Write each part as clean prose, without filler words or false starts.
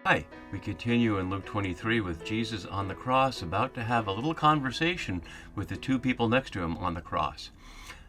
Hi, we continue in Luke 23 with Jesus on the cross, about to have a little conversation with the two people next to him on the cross.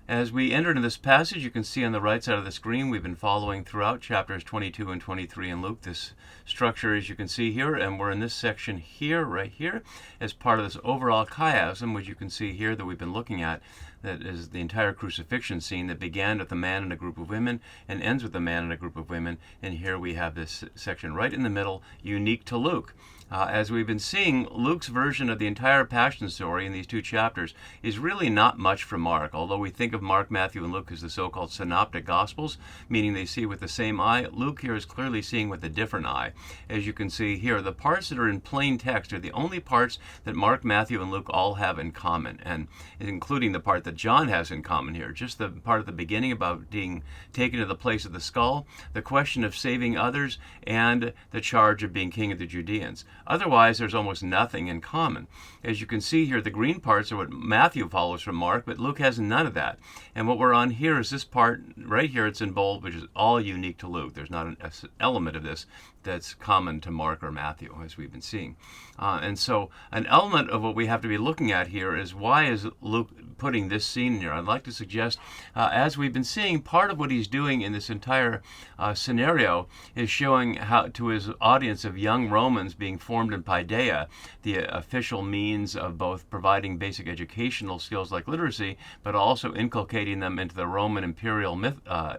As we enter into this passage, you can see on the right side of the screen, we've been following throughout chapters 22 and 23 in Luke this structure, as you can see here, and we're in this section here, right here, as part of this overall chiasm, which you can see here that we've been looking at. That is the entire crucifixion scene that began with a man and a group of women and ends with a man and a group of women. And here we have this section right in the middle, unique to Luke. As we've been seeing, Luke's version of the entire Passion story in these two chapters is really not much from Mark. Although we think of Mark, Matthew, and Luke as the so-called synoptic gospels, meaning they see with the same eye, Luke here is clearly seeing with a different eye. As you can see here, the parts that are in plain text are the only parts that Mark, Matthew, and Luke all have in common, and including the part that John has in common here. Just the part at the beginning about being taken to the place of the skull, the question of saving others, and the charge of being king of the Judeans. Otherwise, there's almost nothing in common. As you can see here, the green parts are what Matthew follows from Mark, but Luke has none of that. And what we're on here is this part right here, it's in bold, which is all unique to Luke. There's not an element of this that's common to Mark or Matthew, as we've been seeing. And so an element of what we have to be looking at here is, why is Luke putting this scene in here? I'd like to suggest, as we've been seeing, part of what he's doing in this entire scenario is showing how to his audience of young Romans being formed in paideia, the official means of both providing basic educational skills like literacy, but also inculcating them into the Roman imperial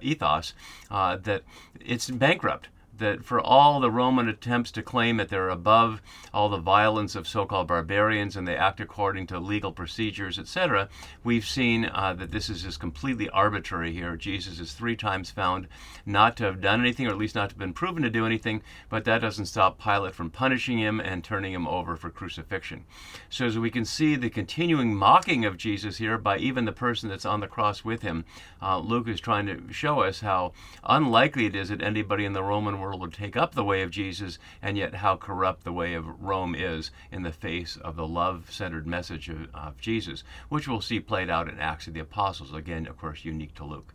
ethos, that it's bankrupt. That for all the Roman attempts to claim that they're above all the violence of so-called barbarians and they act according to legal procedures, etc., we've seen that this is just completely arbitrary here. Jesus is 3 times found not to have done anything, or at least not to have been proven to do anything, but that doesn't stop Pilate from punishing him and turning him over for crucifixion. So as we can see the continuing mocking of Jesus here by even the person that's on the cross with him, Luke is trying to show us how unlikely it is that anybody in the Roman world would take up the way of Jesus, and yet how corrupt the way of Rome is in the face of the love-centered message of Jesus, which we'll see played out in Acts of the Apostles, again, of course, unique to Luke.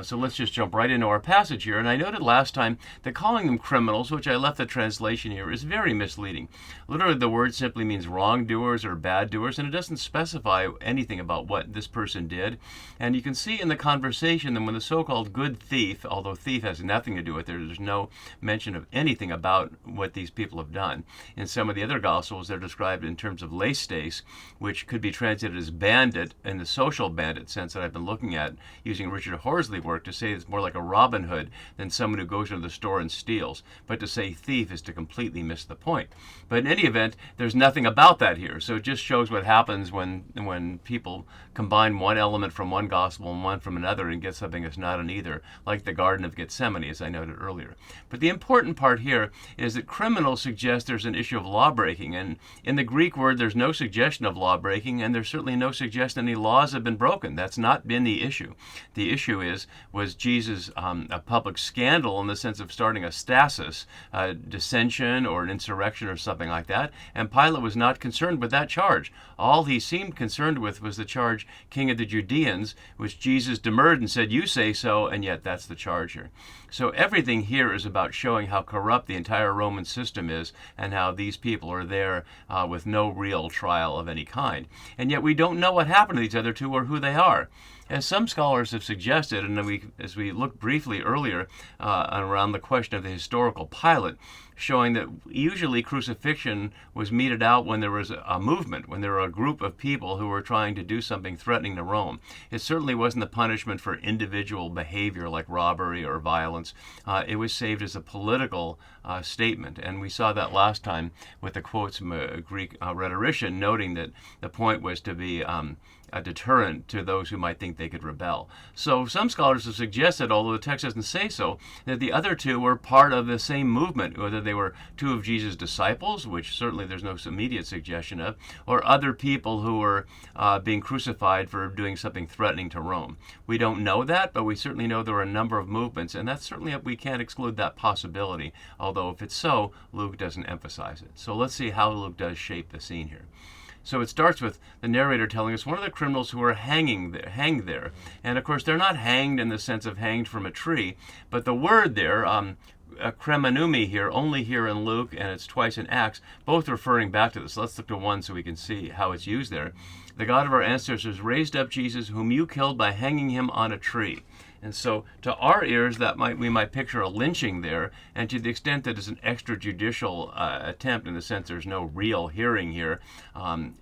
So let's just jump right into our passage here. And I noted last time that calling them criminals, which I left the translation here, is very misleading. Literally, the word simply means wrongdoers or bad doers, and it doesn't specify anything about what this person did. And you can see in the conversation that when the so-called good thief, although thief has nothing to do with it, there's no mention of anything about what these people have done. In some of the other Gospels, they're described in terms of leistes, which could be translated as bandit in the social bandit sense that I've been looking at, using Richard Horsley work to say it's more like a Robin Hood than someone who goes into the store and steals. But to say thief is to completely miss the point. But in any event, there's nothing about that here. So it just shows what happens when people combine one element from one gospel and one from another and get something that's not in either, like the Garden of Gethsemane, as I noted earlier. But the important part here is that criminals suggest there's an issue of lawbreaking. And in the Greek word, there's no suggestion of lawbreaking, and there's certainly no suggestion any laws have been broken. That's not been the issue. The issue was Jesus a public scandal in the sense of starting a stasis, a dissension or an insurrection or something like that, and Pilate was not concerned with that charge. All he seemed concerned with was the charge, king of the Judeans, which Jesus demurred and said, "You say so," and yet that's the charge here. So everything here is about showing how corrupt the entire Roman system is and how these people are there with no real trial of any kind. And yet we don't know what happened to these other two or who they are. As some scholars have suggested, and as we looked briefly earlier around the question of the historical Pilate, showing that usually crucifixion was meted out when there was a movement, when there were a group of people who were trying to do something threatening to Rome. It certainly wasn't the punishment for individual behavior like robbery or violence. It was saved as a political statement, and we saw that last time with the quotes from a Greek rhetorician noting that the point was to be a deterrent to those who might think they could rebel. So some scholars have suggested, although the text doesn't say so, that the other two were part of the same movement, whether they were two of Jesus' disciples, which certainly there's no immediate suggestion of, or other people who were being crucified for doing something threatening to Rome. We don't know that, but we certainly know there were a number of movements, and that's certainly, we can't exclude that possibility, although if it's so, Luke doesn't emphasize it. So let's see how Luke does shape the scene here. So it starts with the narrator telling us one of the criminals who are hanged there. And of course, they're not hanged in the sense of hanged from a tree, but the word there, kremenumi here, only here in Luke, and it's twice in Acts, both referring back to this. Let's look to one so we can see how it's used there. The God of our ancestors raised up Jesus, whom you killed by hanging him on a tree. And so to our ears, we might picture a lynching there, and to the extent that it's an extrajudicial attempt, in the sense there's no real hearing here,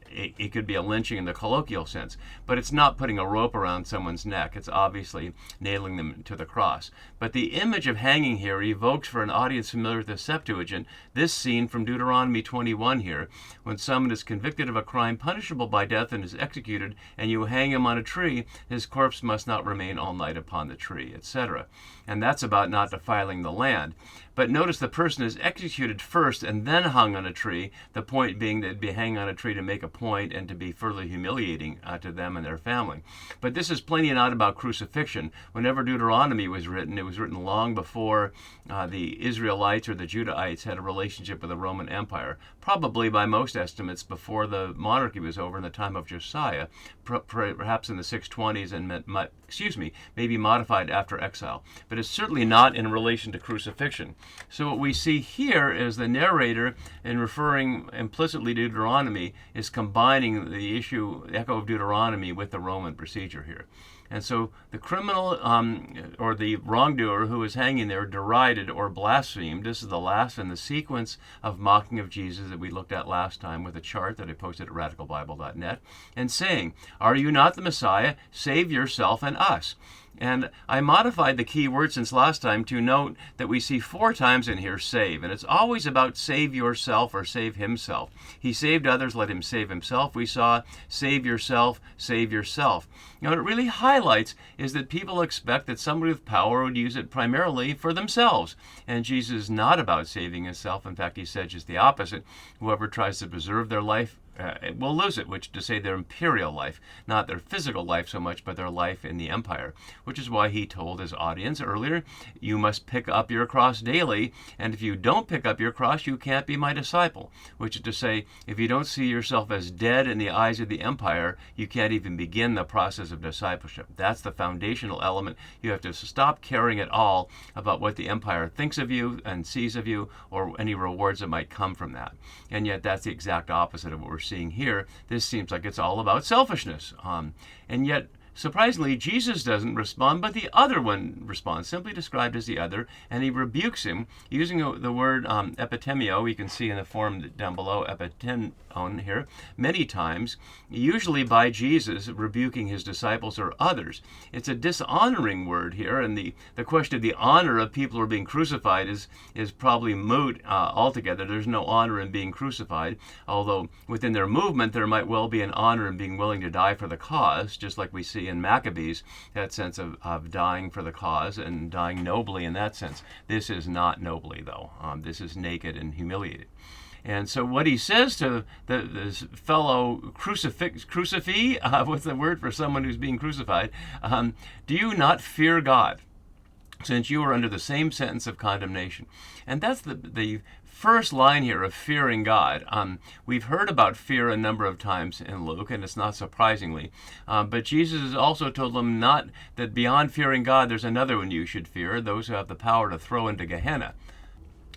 it could be a lynching in the colloquial sense. But it's not putting a rope around someone's neck. It's obviously nailing them to the cross. But the image of hanging here evokes, for an audience familiar with the Septuagint, this scene from Deuteronomy 21 here, when someone is convicted of a crime punishable by death and is executed, and you hang him on a tree, his corpse must not remain all night upon the tree, etc. And that's about not defiling the land. But notice the person is executed first and then hung on a tree, the point being that it'd be hanging on a tree to make a point and to be further humiliating to them and their family. But this is plainly not about crucifixion. Whenever Deuteronomy was written, it was written long before the Israelites or the Judahites had a relationship with the Roman Empire, probably by most estimates before the monarchy was over in the time of Josiah, perhaps in the 620s, and maybe modified after exile. But it's certainly not in relation to crucifixion. So what we see here is the narrator, in referring implicitly to Deuteronomy, is combining the echo of Deuteronomy with the Roman procedure here. And so the criminal or the wrongdoer who is hanging there derided or blasphemed. This is the last in the sequence of mocking of Jesus that we looked at last time with a chart that I posted at radicalbible.net, and saying, "Are you not the Messiah? Save yourself and us." And I modified the key word since last time to note that we see 4 times in here save, and it's always about save yourself or save himself. He saved others, let him save himself. We saw save yourself, save yourself. What it really highlights is that people expect that somebody with power would use it primarily for themselves. And Jesus is not about saving himself. In fact, he said just the opposite. Whoever tries to preserve their life will lose it, which to say their imperial life, not their physical life so much, but their life in the empire, which is why he told his audience earlier, you must pick up your cross daily, and if you don't pick up your cross, you can't be my disciple, which is to say, if you don't see yourself as dead in the eyes of the empire, you can't even begin the process of discipleship. That's the foundational element. You have to stop caring at all about what the empire thinks of you and sees of you, or any rewards that might come from that. And yet that's the exact opposite of what we're seeing here. This seems like it's all about selfishness. And yet, surprisingly, Jesus doesn't respond, but the other one responds, simply described as the other, and he rebukes him using the word epitemio. You can see in the form down below, epitemon here, many times, usually by Jesus rebuking his disciples or others. It's a dishonoring word here, and the question of the honor of people who are being crucified is probably moot altogether. There's no honor in being crucified, although within their movement there might well be an honor in being willing to die for the cause, just like we see in Maccabees, that sense of dying for the cause and dying nobly in that sense. This is not nobly, though. This is naked and humiliated. And so what he says to this fellow crucifix, what's the word for someone who's being crucified? Do you not fear God, since you are under the same sentence of condemnation? And that's the first line here of fearing God. We've heard about fear a number of times in Luke, and it's not surprisingly. But Jesus has also told them not that beyond fearing God, there's another one you should fear, those who have the power to throw into Gehenna.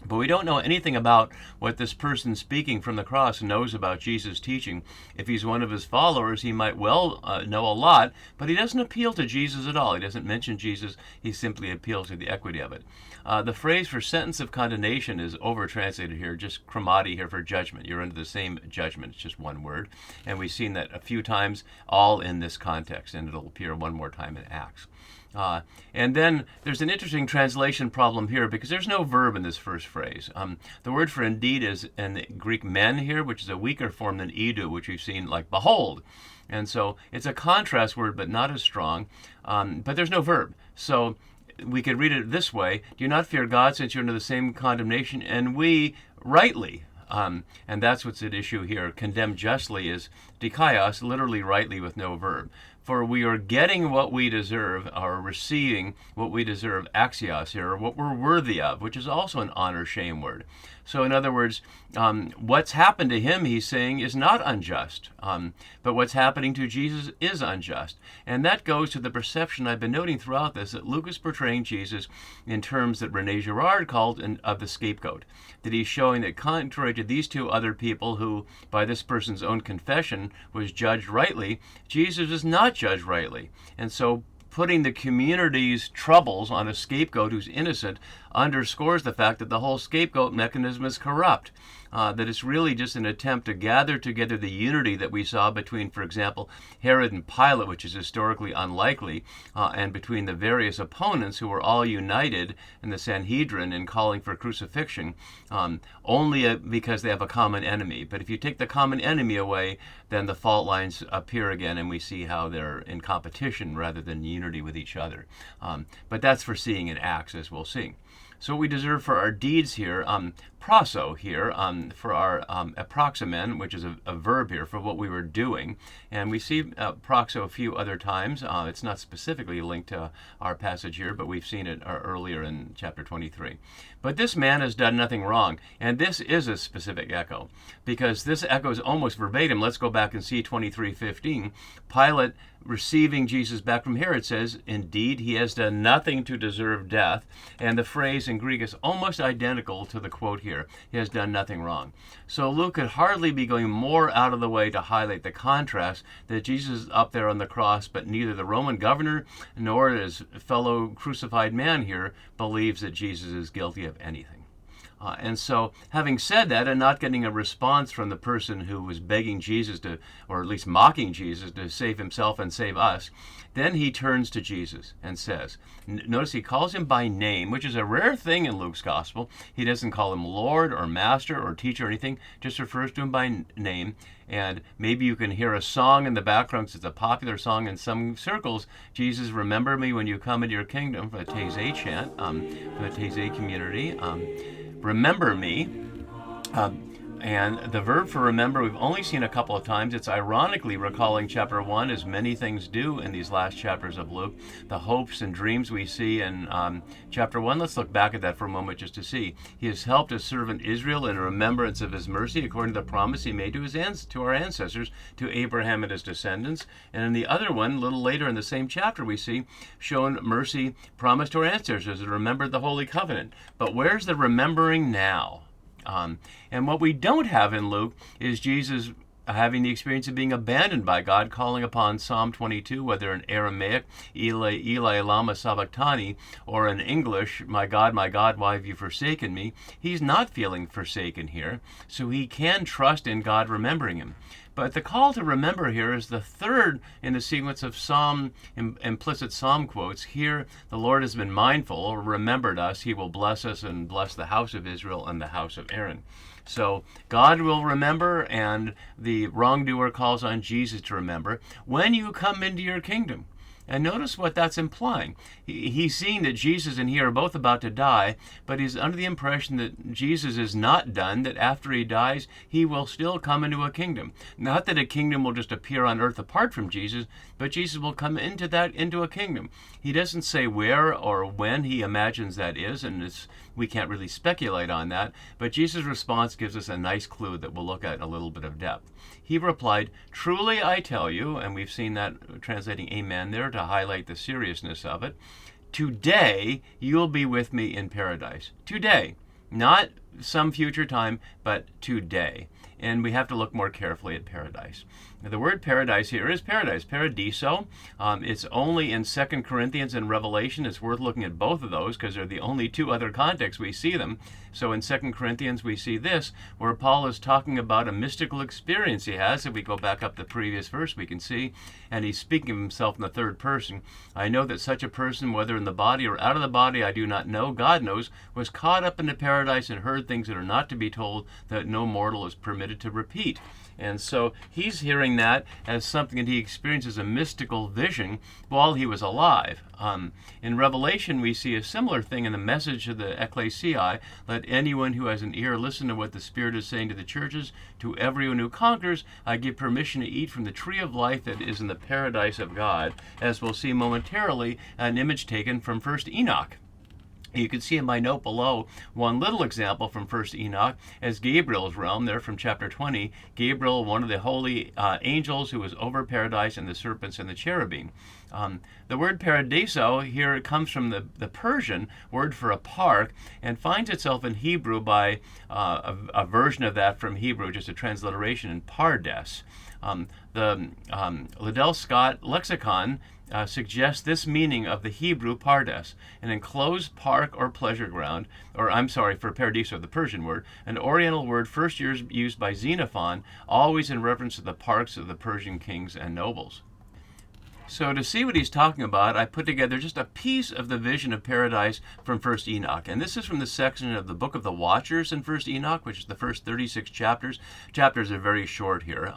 But we don't know anything about what this person speaking from the cross knows about Jesus' teaching. If he's one of his followers, he might well know a lot, but he doesn't appeal to Jesus at all. He doesn't mention Jesus. He simply appeals to the equity of it. The phrase for sentence of condemnation is over-translated here, just chromati here for judgment. You're under the same judgment. It's just one word. And we've seen that a few times, all in this context, and it'll appear one more time in Acts. And then there's an interesting translation problem here because there's no verb in this first phrase. The word for indeed is in the Greek men here, which is a weaker form than idu, which we've seen like behold. And so it's a contrast word, but not as strong. But there's no verb. So we could read it this way: do you not fear God, since you're under the same condemnation, and we rightly. And that's what's at issue here. Condemned justly is dikaios, literally rightly with no verb. for we are getting what we deserve, or receiving what we deserve, axios here, or what we're worthy of, which is also an honor-shame word. So in other words, what's happened to him, he's saying, is not unjust. But what's happening to Jesus is unjust. And that goes to the perception I've been noting throughout this, that Luke is portraying Jesus in terms that René Girard called of the scapegoat. That he's showing that contrary to these two other people who, by this person's own confession, was judged rightly, Jesus is not judged rightly. And so putting the community's troubles on a scapegoat who's innocent underscores the fact that the whole scapegoat mechanism is corrupt. That it's really just an attempt to gather together the unity that we saw between, for example, Herod and Pilate, which is historically unlikely, and between the various opponents who were all united in the Sanhedrin in calling for crucifixion, only because they have a common enemy. But if you take the common enemy away, then the fault lines appear again, and we see how they're in competition rather than unity with each other. But that's for seeing in Acts, as we'll see. So what we deserve for our deeds here, proso here, for our approximen, which is a verb here for what we were doing. And we see proxo a few other times. It's not specifically linked to our passage here, but we've seen it earlier in chapter 23. But this man has done nothing wrong. And this is a specific echo, because this echoes almost verbatim. Let's go back and see 23:15. Pilate, receiving Jesus back from Herod, says, indeed, he has done nothing to deserve death. And the phrase in Greek is almost identical to the quote here. He has done nothing wrong. So Luke could hardly be going more out of the way to highlight the contrast that Jesus is up there on the cross, but neither the Roman governor nor his fellow crucified man here believes that Jesus is guilty of anything. And so, having said that, and not getting a response from the person who was begging Jesus to, or at least mocking Jesus, to save himself and save us, then he turns to Jesus and says, notice he calls him by name, which is a rare thing in Luke's gospel. He doesn't call him Lord or Master or Teacher or anything, just refers to him by name. And maybe you can hear a song in the background, because it's a popular song in some circles. Jesus, remember me when you come into your kingdom, for the Taizé chant, from the Taizé community. Remember me. And the verb for remember we've only seen a couple of times. It's ironically recalling chapter 1, as many things do in these last chapters of Luke. The hopes and dreams we see in chapter 1. Let's look back at that for a moment just to see. He has helped his servant Israel in remembrance of his mercy, according to the promise he made to our ancestors, to Abraham and his descendants. And in the other one, a little later in the same chapter, we see shown mercy promised to our ancestors, and remembered the Holy Covenant. But where's the remembering now? And what we don't have in Luke is Jesus having the experience of being abandoned by God, calling upon Psalm 22, whether in Aramaic, Eli, Eli, lama sabachthani, or in English, my God, why have you forsaken me? He's not feeling forsaken here, so he can trust in God remembering him. But the call to remember here is the third in the sequence of implicit psalm quotes. Here, the Lord has been mindful, or remembered us. He will bless us and bless the house of Israel and the house of Aaron. So God will remember, and the wrongdoer calls on Jesus to remember when you come into your kingdom. And notice what that's implying. He's seeing that Jesus and he are both about to die, but he's under the impression that Jesus is not done, that after he dies, he will still come into a kingdom. Not that a kingdom will just appear on earth apart from Jesus, but Jesus will come into a kingdom. He doesn't say where or when he imagines that is, and we can't really speculate on that, but Jesus' response gives us a nice clue that we'll look at in a little bit of depth. He replied, truly I tell you, and we've seen that translating amen there to highlight the seriousness of it, today you'll be with me in paradise. Today. Not some future time, but today. And we have to look more carefully at paradise. The word paradise here is paradise, paradiso. It's only in 2 Corinthians and Revelation. It's worth looking at both of those because they're the only two other contexts we see them. So in 2 Corinthians we see this, where Paul is talking about a mystical experience he has. If we go back up the previous verse, we can see, and he's speaking of himself in the third person. I know that such a person, whether in the body or out of the body, I do not know, God knows, was caught up into paradise and heard things that are not to be told, that no mortal is permitted to repeat. And so he's hearing describing that as something that he experienced as a mystical vision while he was alive. In Revelation, we see a similar thing in the message of the ecclesiae. Let anyone who has an ear listen to what the Spirit is saying to the churches. To everyone who conquers, I give permission to eat from the tree of life that is in the paradise of God, as we'll see momentarily, an image taken from 1st Enoch. You can see in my note below one little example from 1st Enoch as Gabriel's realm there from chapter 20. Gabriel, one of the holy angels who was over paradise and the serpents and the cherubim. The word paradiso here comes from the Persian word for a park and finds itself in Hebrew by a version of that from Hebrew, just a transliteration in pardes. The Liddell Scott lexicon suggests this meaning of the Hebrew pardes, an enclosed park or pleasure ground, or I'm sorry, for paradiso, the Persian word, an Oriental word first used by Xenophon, always in reference to the parks of the Persian kings and nobles. So to see what he's talking about, I put together just a piece of the vision of paradise from 1st Enoch. And this is from the section of the Book of the Watchers in 1st Enoch, which is the first 36 chapters. Chapters are very short here.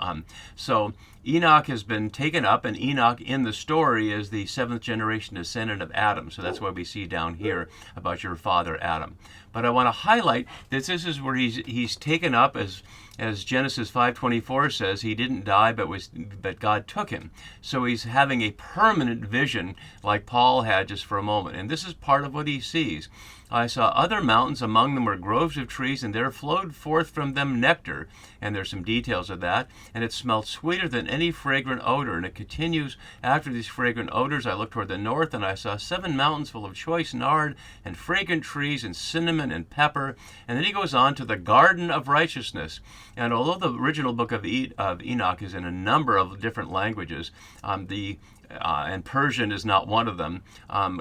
So Enoch has been taken up, and Enoch in the story is the 7th generation descendant of Adam. So that's what we see down here about your father Adam. But I want to highlight that this is where he's taken up, as Genesis 5:24 says, he didn't die, but God took him. So he's having a permanent vision like Paul had just for a moment. And this is part of what he sees. I saw other mountains, among them were groves of trees, and there flowed forth from them nectar. And there's some details of that. And it smelled sweeter than any fragrant odor. And it continues, after these fragrant odors, I looked toward the north, and I saw 7 mountains full of choice nard, and fragrant trees, and cinnamon, and pepper. And then he goes on to the garden of righteousness. And although the original book of Enoch is in a number of different languages, and Persian is not one of them,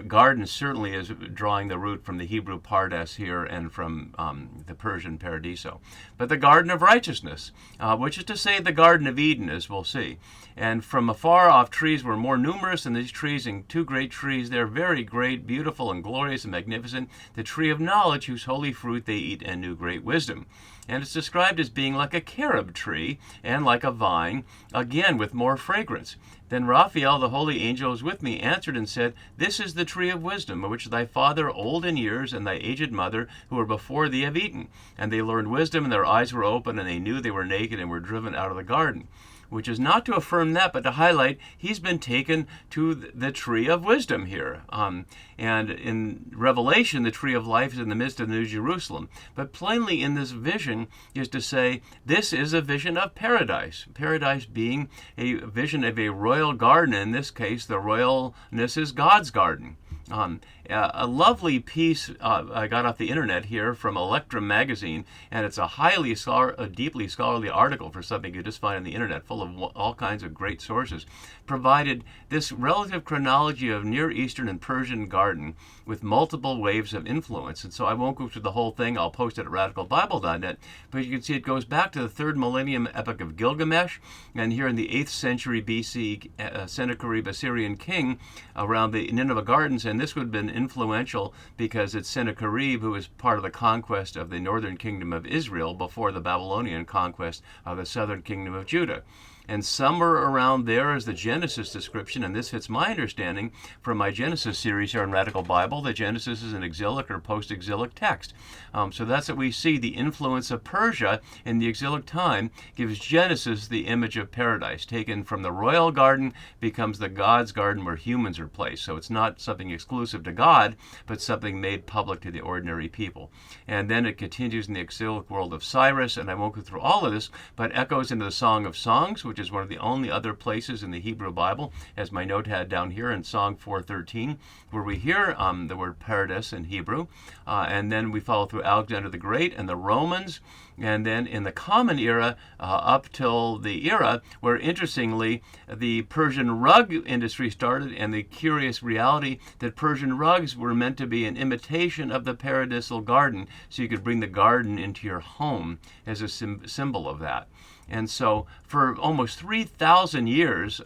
garden certainly is drawing the root from the Hebrew pardes here and from the Persian paradiso. But the garden of righteousness, which is to say the Garden of Eden, as we'll see. And from afar off trees were more numerous than these trees, and 2 great trees there, very great, beautiful, and glorious, and magnificent, the tree of knowledge, whose holy fruit they eat, and knew great wisdom. And it's described as being like a carob tree and like a vine, again with more fragrance. Then Raphael, the holy angel, who was with me, answered and said, This is the tree of wisdom, which thy father old in years and thy aged mother, who were before thee, have eaten. And they learned wisdom, and their eyes were opened, and they knew they were naked, and were driven out of the garden. Which is not to affirm that, but to highlight he's been taken to the tree of wisdom here. And in Revelation, the tree of life is in the midst of the New Jerusalem. But plainly in this vision is to say this is a vision of paradise. Paradise being a vision of a royal garden. In this case, the royalness is God's garden. A lovely piece I got off the internet here from Electrum magazine, and it's a deeply scholarly article for something you just find on the internet, full of all kinds of great sources, provided this relative chronology of Near Eastern and Persian garden with multiple waves of influence. And so I won't go through the whole thing. I'll post it at radicalbible.net. But you can see it goes back to the 3rd millennium epic of Gilgamesh, and here in the 8th century BC, Sennacherib, Assyrian king, around the Nineveh Gardens. And this would have been influential because it's Sennacherib who was part of the conquest of the northern kingdom of Israel before the Babylonian conquest of the southern kingdom of Judah. And somewhere around there is the Genesis description, and this fits my understanding from my Genesis series here in Radical Bible, that Genesis is an exilic or post-exilic text. So that's what we see. The influence of Persia in the exilic time gives Genesis the image of paradise. Taken from the royal garden, becomes the God's garden where humans are placed. So it's not something exclusive to God, but something made public to the ordinary people. And then it continues in the exilic world of Cyrus, and I won't go through all of this, but echoes into the Song of Songs, which is one of the only other places in the Hebrew Bible, as my note had down here in Song 4:13, where we hear the word paradise in Hebrew. And then we follow through Alexander the Great and the Romans, and then in the Common Era up till the era where, interestingly, the Persian rug industry started, and the curious reality that Persian rugs were meant to be an imitation of the paradisal garden, so you could bring the garden into your home as a symbol of that. And so for almost 3,000 years,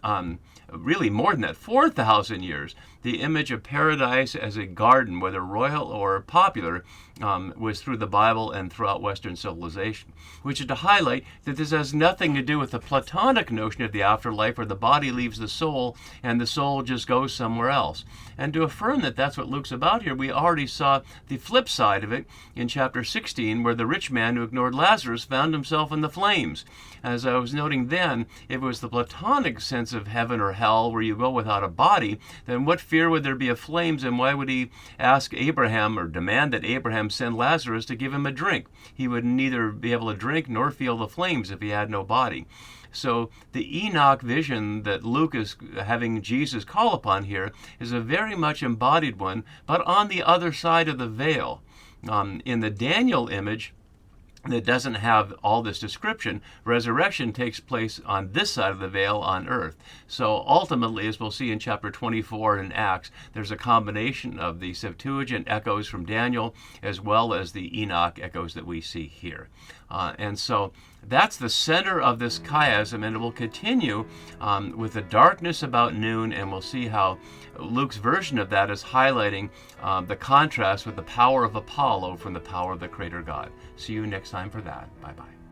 really more than that, 4,000 years, the image of paradise as a garden, whether royal or popular, was through the Bible and throughout Western civilization, which is to highlight that this has nothing to do with the Platonic notion of the afterlife where the body leaves the soul and the soul just goes somewhere else. And to affirm that that's what Luke's about here, we already saw the flip side of it in chapter 16, where the rich man who ignored Lazarus found himself in the flames. As I was noting then, if it was the Platonic sense of heaven or hell where you go without a body, then what fear would there be of flames, and why would he ask Abraham or demand that Abraham send Lazarus to give him a drink? He would neither be able to drink nor feel the flames if he had no body. So the Enoch vision that Luke is having Jesus call upon here is a very much embodied one, but on the other side of the veil. In the Daniel image, that doesn't have all this description, resurrection takes place on this side of the veil on earth. So ultimately, as we'll see in chapter 24 in Acts, there's a combination of the Septuagint echoes from Daniel as well as the Enoch echoes that we see here. And so that's the center of this chiasm, and it will continue with the darkness about noon, and we'll see how Luke's version of that is highlighting the contrast with the power of Apollo from the power of the Creator God. See you next time for that. Bye-bye.